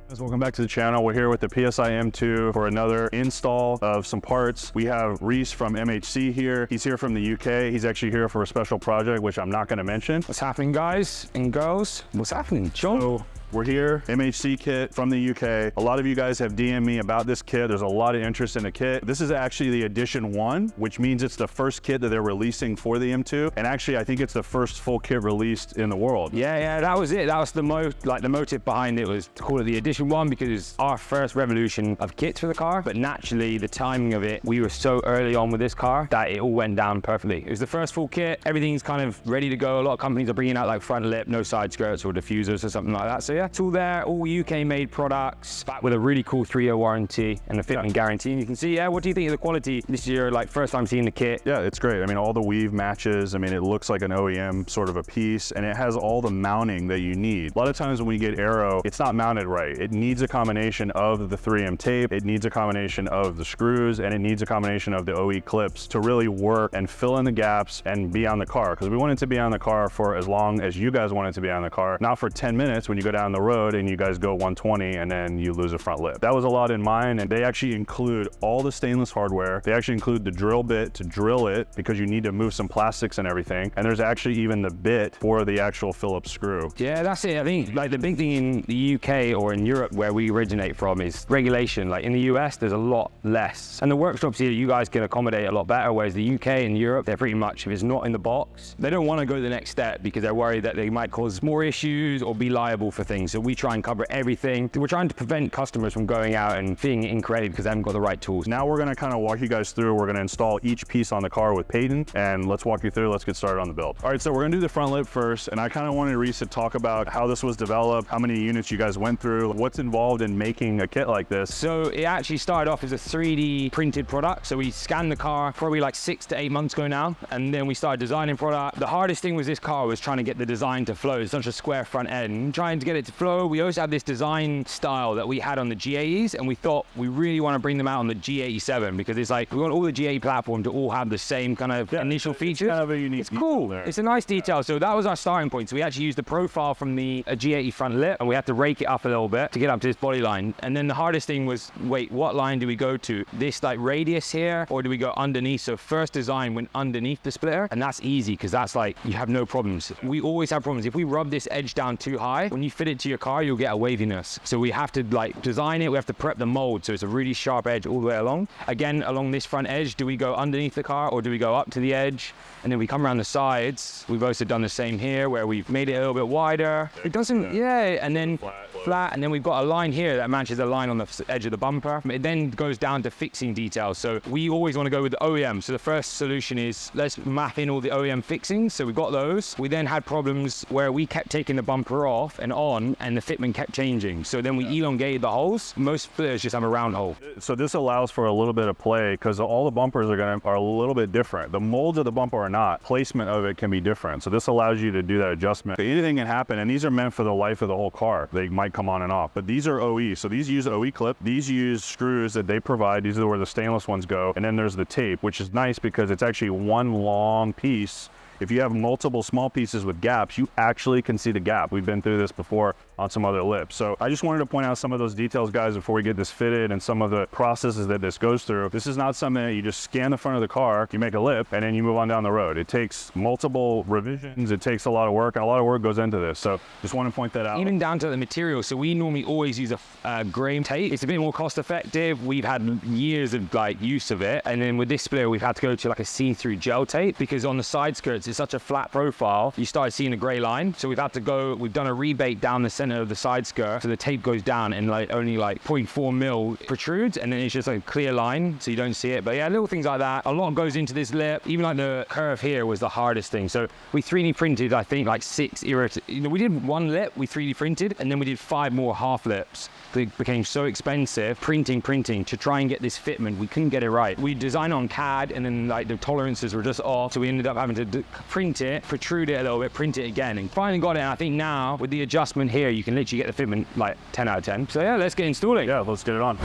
Guys, welcome back to the channel. We're here with the PSI M2 for another install of some parts. We have Reese from MHC here. He's here from the UK. He's actually here for a special project, which I'm not going to mention. What's happening, guys and girls? What's happening, Sean? So, we're here, MHC kit from the UK. A lot of you guys have DM'd me about this kit. There's a lot of interest in the kit. This is actually the edition 1, which means it's the first kit that they're releasing for the M2. And actually, I think it's the first full kit released in the world. Yeah, that was it. That was the motive behind it, was to call it the edition 1 because it's our first revolution of kits for the car. But naturally, the timing of it, we were so early on with this car that it all went down perfectly. It was the first full kit. Everything's kind of ready to go. A lot of companies are bringing out like front lip, no side skirts or diffusers or something like that. So yeah, it's all there, all UK made products, back with a really cool 3-year warranty and a fitment guarantee. And you can see, what do you think of the quality this year? Like first time seeing the kit? Yeah, it's great. I mean, all the weave matches. I mean, it looks like an OEM sort of a piece, and it has all the mounting that you need. A lot of times when we get aero, it's not mounted right. It needs a combination of the 3M tape, it needs a combination of the screws, and it needs a combination of the OE clips to really work and fill in the gaps and be on the car. Because we want it to be on the car for as long as you guys want it to be on the car, not for 10 minutes when you go down the road and you guys go 120 and then you lose a front lip. That was a lot in mind, and they actually include all the stainless hardware. They actually include the drill bit to drill it because you need to move some plastics and everything. And there's actually even the bit for the actual Phillips screw. Yeah, that's it. I think like the big thing in the UK or in Europe where we originate from is regulation. Like in the US, there's a lot less. And the workshops here, you guys can accommodate a lot better, whereas the UK and Europe, they're pretty much, if it's not in the box, they don't want to go the next step because they're worried that they might cause more issues or be liable for things. So we try and cover everything. We're trying to prevent customers from going out and feeling incorrect because they haven't got the right tools. Now we're going to kind of walk you guys through. We're going to install each piece on the car with Peyton, and let's walk you through. Let's get started on the build. All right, so we're going to do the front lip first, and I kind of wanted Reese to talk about how this was developed, how many units you guys went through, what's involved in making a kit like this. So it actually started off as a 3D printed product. So we scanned the car probably like 6 to 8 months ago now, and then we started designing product. The hardest thing with this car was trying to get the design to flow. It's such a square front end, trying to get it to flow. We also have this design style that we had on the G80s, and we thought we really want to bring them out on the G87 because it's like we want all the G80 platform to all have the same kind of initial features. Kind of a unique. It's cool. There. It's a nice detail. So that was our starting point. So we actually used the profile from the G80 front lip, and we had to rake it up a little bit to get up to this body line. And then the hardest thing was, wait, what line do we go to? This like radius here, or do we go underneath? So first design went underneath the splitter, and that's easy because that's like you have no problems. We always have problems if we rub this edge down too high. When you fit it to your car, you'll get a waviness. So we have to like design it. We have to prep the mold so it's a really sharp edge all the way along. Again, along this front edge, do we go underneath the car or do we go up to the edge? And then we come around the sides. We've also done the same here where we've made it a little bit wider. It doesn't, and then flat, and then we've got a line here that matches a line on the edge of the bumper. It then goes down to fixing details. So we always want to go with the OEM. So the first solution is let's map in all the OEM fixings. So we got those. We then had problems where we kept taking the bumper off and on, and the fitment kept changing. So then we elongated the holes. Most splitters just have a round hole. So this allows for a little bit of play because all the bumpers are a little bit different. The molds of the bumper are not. Placement of it can be different. So this allows you to do that adjustment. Anything can happen, and these are meant for the life of the whole car. They might come on and off, but these are OE. So these use OE clip. These use screws that they provide. These are where the stainless ones go. And then there's the tape, which is nice because it's actually one long piece. If you have multiple small pieces with gaps, you actually can see the gap. We've been through this before on some other lips. So I just wanted to point out some of those details, guys, before we get this fitted and some of the processes that this goes through. This is not something that you just scan the front of the car, you make a lip, and then you move on down the road. It takes multiple revisions. It takes a lot of work, and a lot of work goes into this. So just want to point that out. Even down to the material. So we normally always use a gray tape. It's a bit more cost effective. We've had years of like use of it. And then with this splitter, we've had to go to like a see-through gel tape because on the side skirts, it's such a flat profile. You started seeing a gray line. So we've had to go, we've done a rebate down the center of the side skirt. So the tape goes down and like only like 0.4 mil protrudes. And then it's just like a clear line. So you don't see it. But yeah, little things like that. A lot goes into this lip. Even like the curve here was the hardest thing. So we 3D printed, I think like 6 we did one lip, we 3D printed, and then we did 5 more half lips. It became so expensive printing to try and get this fitment. We couldn't get it right. We designed on CAD, and then like the tolerances were just off. So we ended up having to print it, protrude it a little bit, print it again, and finally got it. And I think now with the adjustment here, you can literally get the fitment like 10 out of 10. So yeah, let's get installing. Yeah, let's get it on.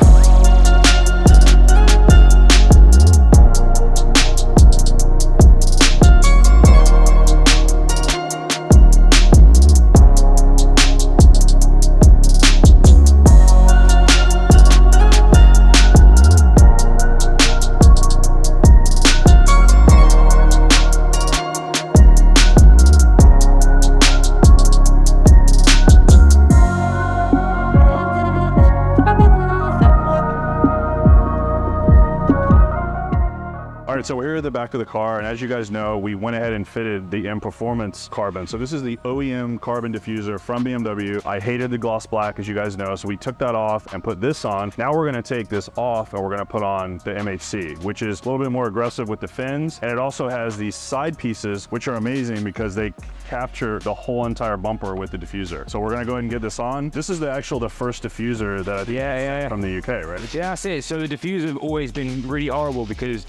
All right, so we're here at the back of the car, and as you guys know, we went ahead and fitted the M Performance carbon. So this is the OEM carbon diffuser from BMW. I hated the gloss black, as you guys know, so we took that off and put this on. Now we're gonna take this off and we're gonna put on the MHC, which is a little bit more aggressive with the fins, and it also has these side pieces, which are amazing because they capture the whole entire bumper with the diffuser. So we're gonna go ahead and get this on. This is the first diffuser that I think from the UK, right? Yeah, that's it. So the diffusers have always been really horrible because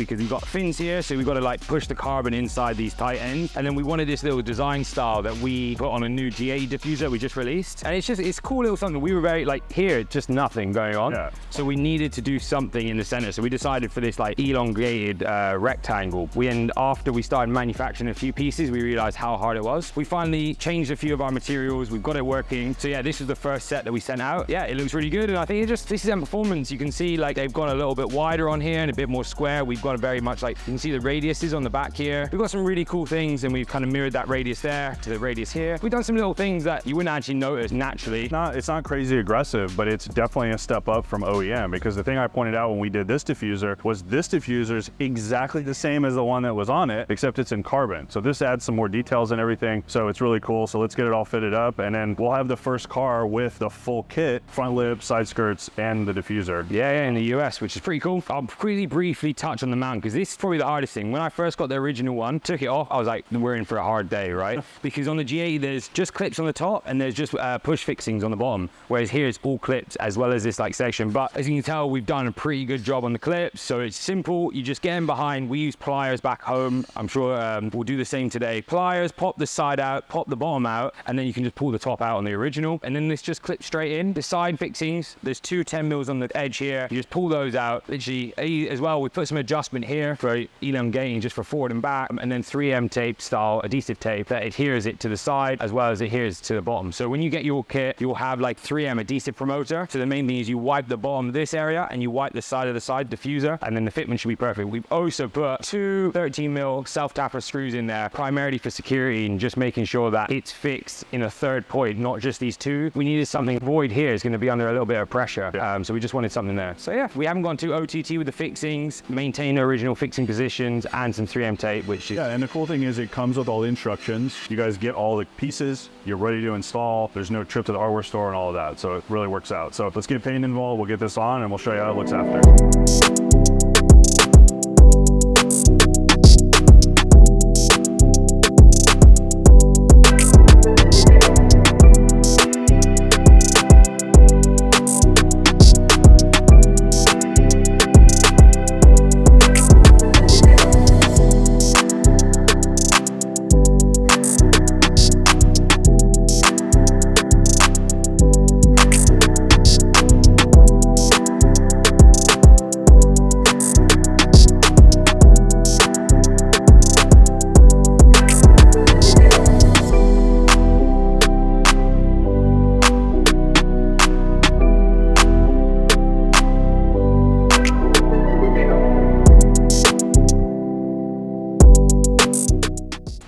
we've got fins here, so we've got to like push the carbon inside these tight ends, and then we wanted this little design style that we put on a new G80 diffuser we just released, and it's cool little something. We were very like, here, just nothing going on. Yeah. So we needed to do something in the center, so we decided for this like elongated rectangle. After we started manufacturing a few pieces, we realized how hard it was. We finally changed a few of our materials, we've got it working. So yeah, this is the first set that we sent out. Yeah, it looks really good, and I think this is M Performance. You can see like they've gone a little bit wider on here and a bit more square. We've got a very much like, you can see the radiuses on the back here. We've got some really cool things, and we've kind of mirrored that radius there to the radius here. We've done some little things that you wouldn't actually notice naturally. It's not crazy aggressive, but it's definitely a step up from OEM, because the thing I pointed out when we did this diffuser was this diffuser is exactly the same as the one that was on it, except it's in carbon. So this adds some more details and everything. So it's really cool. So let's get it all fitted up, and then we'll have the first car with the full kit, front lip, side skirts, and the diffuser. Yeah, in the US, which is pretty cool. I'll pretty briefly touch on the mount, because this is probably the hardest thing. When I first got the original one, took it off, I was like, we're in for a hard day, right? Because on the G80, there's just clips on the top, and there's just push fixings on the bottom. Whereas here it's all clips, as well as this like section. But as you can tell, we've done a pretty good job on the clips. So it's simple. You just get in behind. We use pliers back home. I'm sure we'll do the same today. Pliers, pop the side out, pop the bottom out, and then you can just pull the top out on the original. And then this just clips straight in. The side fixings, there's two 10 mils on the edge here. You just pull those out. Literally, as well, we put some adjustment here for elongating just for forward and back, and then 3M tape style adhesive tape that adheres it to the side as well as adheres to the bottom. So when you get your kit, you'll have like 3M adhesive promoter. So the main thing is you wipe the bottom of this area and you wipe the side of the side diffuser, and then the fitment should be perfect. We've also put two 13 mil self-tapper screws in there, primarily for security and just making sure that it's fixed in a third point, not just these two. We needed something. Void here is going to be under a little bit of pressure, so we just wanted something there. So yeah, we haven't gone too OTT with the fixings, maintain the original fixing positions, and some 3M tape, which is... Yeah, and the cool thing is it comes with all the instructions. You guys get all the pieces, you're ready to install. There's no trip to the hardware store and all of that, so it really works out. So let's get paint involved, we'll get this on, and we'll show you how it looks after.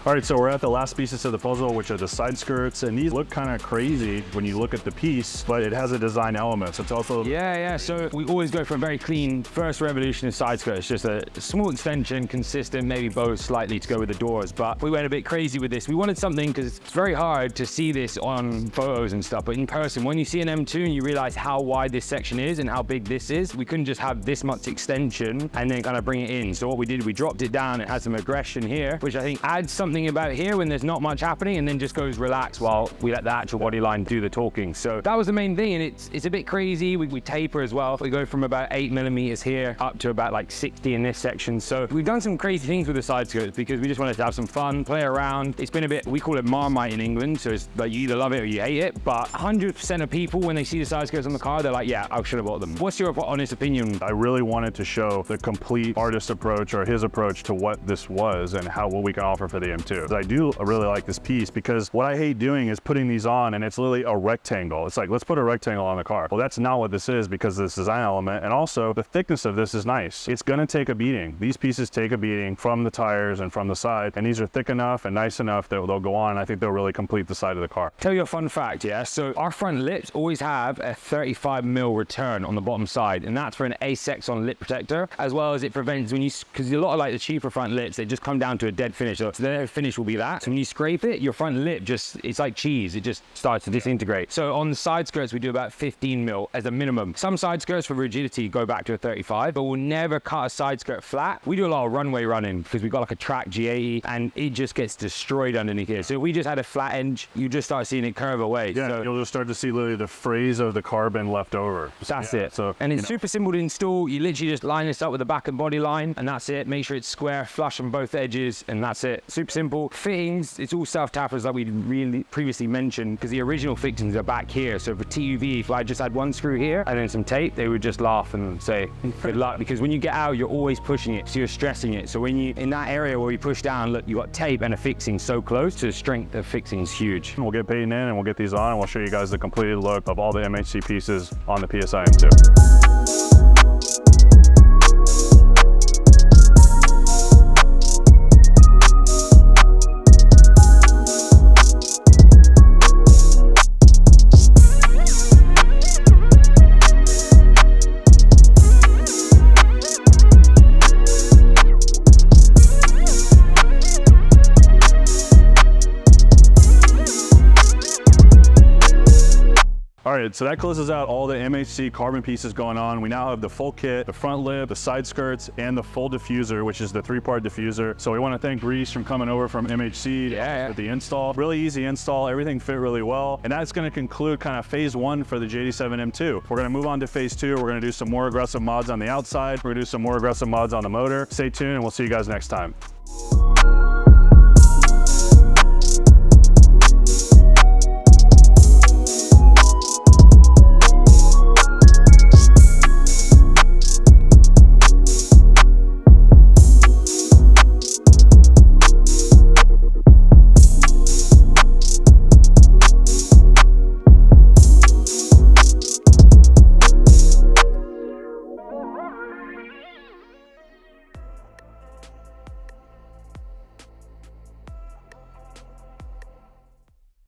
All right, so we're at the last pieces of the puzzle, which are the side skirts, and these look kind of crazy when you look at the piece, but it has a design element, so it's also... Yeah, so we always go for a very clean first revolution of side skirt. It's just a small extension, consistent, maybe bows slightly to go with the doors, but we went a bit crazy with this. We wanted something, because it's very hard to see this on photos and stuff, but in person, when you see an M2 and you realize how wide this section is and how big this is, we couldn't just have this much extension and then kind of bring it in. So what we did, we dropped it down. It has some aggression here, which I think adds something about here when there's not much happening, and then just goes relaxed while we let the actual body line do the talking. So that was the main thing, and it's a bit crazy. We taper as well. We go from about 8 millimeters here up to about like 60 in this section. So we've done some crazy things with the side skirts because we just wanted to have some fun, play around. It's been a bit, we call it Marmite in England, so it's like you either love it or you hate it, but 100% of people, when they see the side skirts on the car, they're like, yeah, I should have bought them. What's your honest opinion? I really wanted to show the complete artist approach, or his approach, to what this was and what we can offer for the M2. M2. I do really like this piece because what I hate doing is putting these on and it's literally a rectangle. It's like, let's put a rectangle on the car. Well, that's not what this is because of this design element. And also the thickness of this is nice. It's gonna take a beating. These pieces take a beating from the tires and from the side, and these are thick enough and nice enough that they'll go on. And I think they'll really complete the side of the car. Tell you a fun fact, yeah? So our front lips always have a 35mm return on the bottom side, and that's for an Asexon lip protector, as well as it prevents when you, because a lot of like the cheaper front lips, they just come down to a dead finish. So their finish will be that. So when you scrape it, your front lip just, it's like cheese. It just starts to disintegrate. So on the side skirts, we do about 15mm as a minimum. Some side skirts for rigidity go back to a 35, but we'll never cut a side skirt flat. We do a lot of runway running because we've got like a track G80 and it just gets destroyed underneath here. So if we just had a flat edge, you just start seeing it curve away. Yeah, so you'll just start to see literally the frays of the carbon left over. That's it. So, and it's super simple to install. You literally just line this up with the back and body line, and that's it. Make sure it's square, flush on both edges, and that's it. Super simple. Fittings, it's all self-tappers like we really previously mentioned, because the original fittings are back here. So for TUV, if I just had one screw here and then some tape, they would just laugh and say, good luck, because when you get out, you're always pushing it, so you're stressing it. So when you, in that area where you push down, look, you got tape and a fixing so close, to the strength of fixing is huge. We'll get Peyton in and we'll get these on, and we'll show you guys the completed look of all the MHC pieces on the PSI M2. All right, so that closes out all the MHC carbon pieces going on. We now have the full kit, the front lip, the side skirts, and the full diffuser, which is the 3-part diffuser. So we want to thank Reese from coming over from MHC for the install. Really easy install, everything fit really well. And that's going to conclude kind of phase 1 for the G87 M2. We're going to move on to phase 2. We're going to do some more aggressive mods on the outside. We're going to do some more aggressive mods on the motor. Stay tuned and we'll see you guys next time.